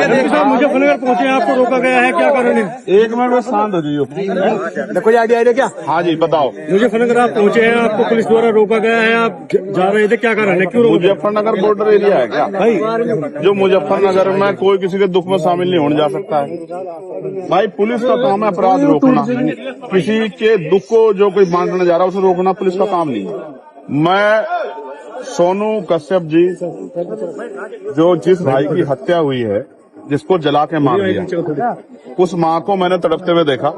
मुजफ्फरनगर पहुंचे, आपको रोका गया है, क्या कारण है? एक मिनट में शांत हो जाइए। कोई आइडिया है क्या? हाँ जी बताओ। मुजफ्फरनगर आप पहुंचे हैं, आपको पुलिस द्वारा रोका गया है, आप जा रहे थे, क्या कारण है, क्यों रोका? मुजफ्फरनगर बॉर्डर एरिया है क्या भाई? जो मुजफ्फरनगर में कोई किसी के दुख में शामिल नहीं होने जा सकता है। भाई पुलिस का काम है अपराध रोकना, किसी के दुख को जो कोई बांटने जा रहा है उसे रोकना पुलिस का काम नहीं है। मैं सोनू कश्यप जी, जो जिस भाई की हत्या हुई है, जिसको जला के मार दिया, उस माँ को मैंने तड़पते हुए देखा,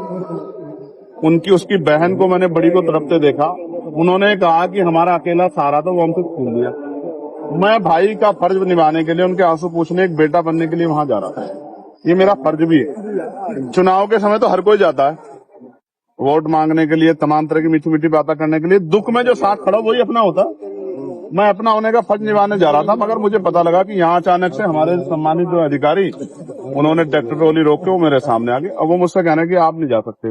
उसकी बहन को मैंने बड़ी को तड़पते देखा। उन्होंने कहा कि हमारा अकेला सहारा था, वो हमसे छूट दिया। मैं भाई का फर्ज निभाने के लिए, उनके आंसू पूछने, एक बेटा बनने के लिए वहां जा रहा था। ये मेरा फर्ज भी है। चुनाव के समय तो हर कोई जाता है वोट मांगने के लिए, तमाम तरह की मीठी मीठी बातें करने के लिए। दुख में जो साथ खड़ा वही अपना होता। मैं अपना होने का फर्ज निभाने जा रहा था, मगर मुझे पता लगा कि यहाँ अचानक से हमारे सम्मानित जो अधिकारी, उन्होंने ट्रैक्टर ट्रॉली रोक के वो मेरे सामने आ गए। अब वो मुझसे कहने कि आप नहीं जा सकते।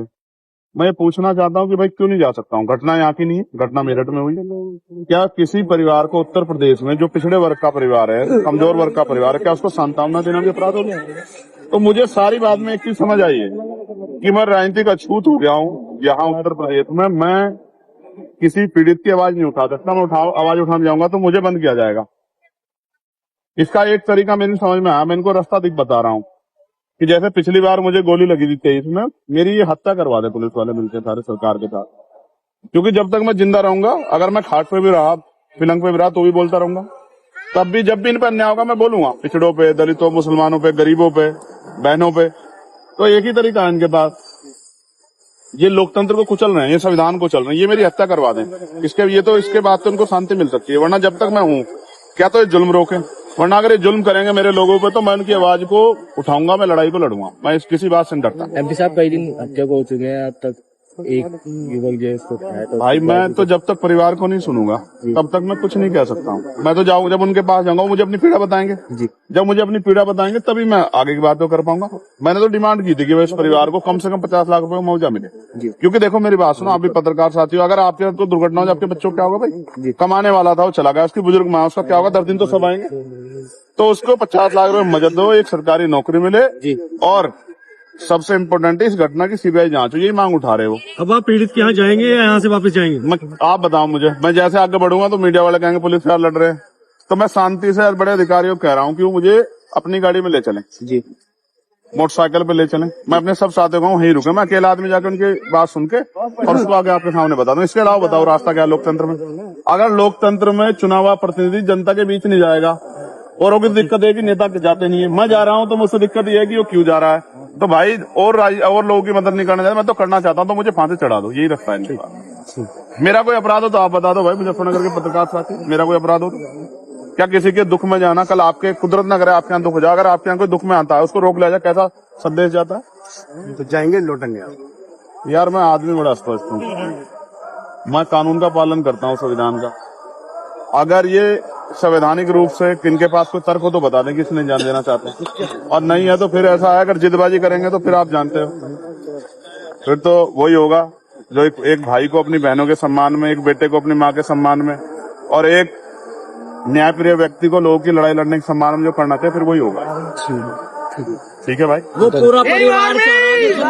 मैं ये पूछना चाहता हूँ कि भाई क्यों नहीं जा सकता हूँ? घटना यहाँ की नहीं है, घटना मेरठ में हुई। क्या किसी परिवार को उत्तर प्रदेश में, जो पिछड़े वर्ग का परिवार है, कमजोर वर्ग का परिवार है, क्या उसको सांत्वना देना भी अपराध हो गया? तो मुझे सारी बात में एक चीज समझ आई है कि मैं राजनीतिक अछूत हो गया हूँ यहाँ उत्तर प्रदेश में। मैं किसी पीड़ित की आवाज नहीं उठा सकता। मैं आवाज उठाने जाऊंगा तो मुझे बंद किया जाएगा। इसका एक तरीका मेरी समझ में आया, मैं इनको रास्ता दिख बता रहा हूँ कि जैसे पिछली बार मुझे गोली लगी थी 23 में, मेरी ये हत्या करवा दे पुलिस वाले मिलकर सारे सरकार के साथ। क्योंकि जब तक मैं जिंदा रहूंगा, अगर मैं खाट पे भी रहा, पिलंग पे भी रहा, तो भी बोलता रहूंगा। तब भी जब भी इन पर अन्याय होगा मैं बोलूंगा, पिछड़ों पे, दलितों, मुसलमानों पे, गरीबों पे, बहनों पे। तो एक ही तरीका है इनके पास। ये लोकतंत्र को कुचल रहे हैं, ये संविधान को चल रहे हैं, ये मेरी हत्या करवा दें। इसके बाद तो उनको शांति मिल सकती है, वरना जब तक मैं हूँ क्या तो ये जुल्म रोके, वरना अगर ये जुल्म करेंगे मेरे लोगों पे तो मैं उनकी आवाज को उठाऊंगा, मैं लड़ाई को लड़ूंगा। मैं किसी बात से नहीं डरता। एमपी साहब कई दिन हत्या को हो चुके हैं, अब तक एक युवक जो है उसको खाया। तो भाई मैं तो जब तक परिवार को नहीं सुनूंगा तब तक मैं कुछ नहीं कह सकता हूँ। मैं तो जाऊंगा, जब उनके पास जाऊंगा वो मुझे अपनी पीड़ा बताएंगे। जब मुझे अपनी पीड़ा बताएंगे तभी मैं आगे की बात तो कर पाऊंगा। मैंने तो डिमांड की थी कि इस परिवार को कम से कम 50 लाख रुपए का मुआवजा मिले। क्योंकि देखो मेरी बात सुनो, आप भी पत्रकार साथी हो, अगर आपके साथ कोई दुर्घटना हो, आपके बच्चों को क्या होगा? भाई कमाने वाला था वो चला गया, उसकी बुजुर्ग माँ, उसका क्या होगा? 10 दिन तो सब आएंगे। तो उसको 50 लाख रुपए मदद दो, एक सरकारी नौकरी मिले, और सबसे इम्पोर्टेंट है इस घटना की सीबीआई जांच हो। यही मांग उठा रहे हो। अब आप पीड़ित के यहाँ जाएंगे या यहाँ से वापस जाएंगे? आप बताओ मुझे। मैं जैसे आगे बढ़ूंगा तो मीडिया वाले कहेंगे पुलिस वाले लड़ रहे हैं, तो मैं शांति से बड़े अधिकारियों को कह रहा हूँ कि वो मुझे अपनी गाड़ी में ले चलें, मोटरसाइकिल पे ले चलें। मैं अपने सब साथियों को वहीं रुके, मैं अकेला आदमी जाकर उनकी बात सुन के और उसको आगे आपके सामने बता दूं। इसके अलावा बताओ रास्ता क्या है लोकतंत्र में? अगर लोकतंत्र में चुनावा प्रतिनिधि जनता के बीच नहीं जाएगा और वो दिक्कत है कि नेता जाते नहीं है, मैं जा रहा हूं तो मुझसे दिक्कत ये है कि वो क्यों जा रहा है। तो भाई और लोगों की मदद नहीं करना चाहता, मैं तो करना चाहता हूं, तो मुझे फांसी चढ़ा दो, यही रास्ता है। मेरा कोई अपराध हो तो आप बता दो भाई, मुजफ्फरनगर के पत्रकार साथी, मेरा कोई अपराध हो तो क्या किसी के दुख में जाना? कल आपके कुदरत न करे आपके यहाँ दुख हो जाए, अगर आपके यहाँ कोई दुख में आता है उसको रोक लिया जाए, कैसा संदेश जाता है? तो जाएंगे लौटेंगे। यार मैं आदमी बड़ा स्पष्ट हूँ, मैं कानून का पालन करता हूँ, संविधान का। अगर ये संवैधानिक रूप से किनके पास कोई तर्क हो तो बता दें कि इसने जान देना चाहते हैं, और नहीं है तो फिर ऐसा है, अगर जिदबाजी करेंगे तो फिर आप जानते हो, फिर तो वही होगा जो एक भाई को अपनी बहनों के सम्मान में, एक बेटे को अपनी माँ के सम्मान में, और एक न्यायप्रिय व्यक्ति को लोगों की लड़ाई लड़ने के सम्मान में जो करना चाहिए, फिर वही होगा। ठीक है भाई। वो पूरा परिवार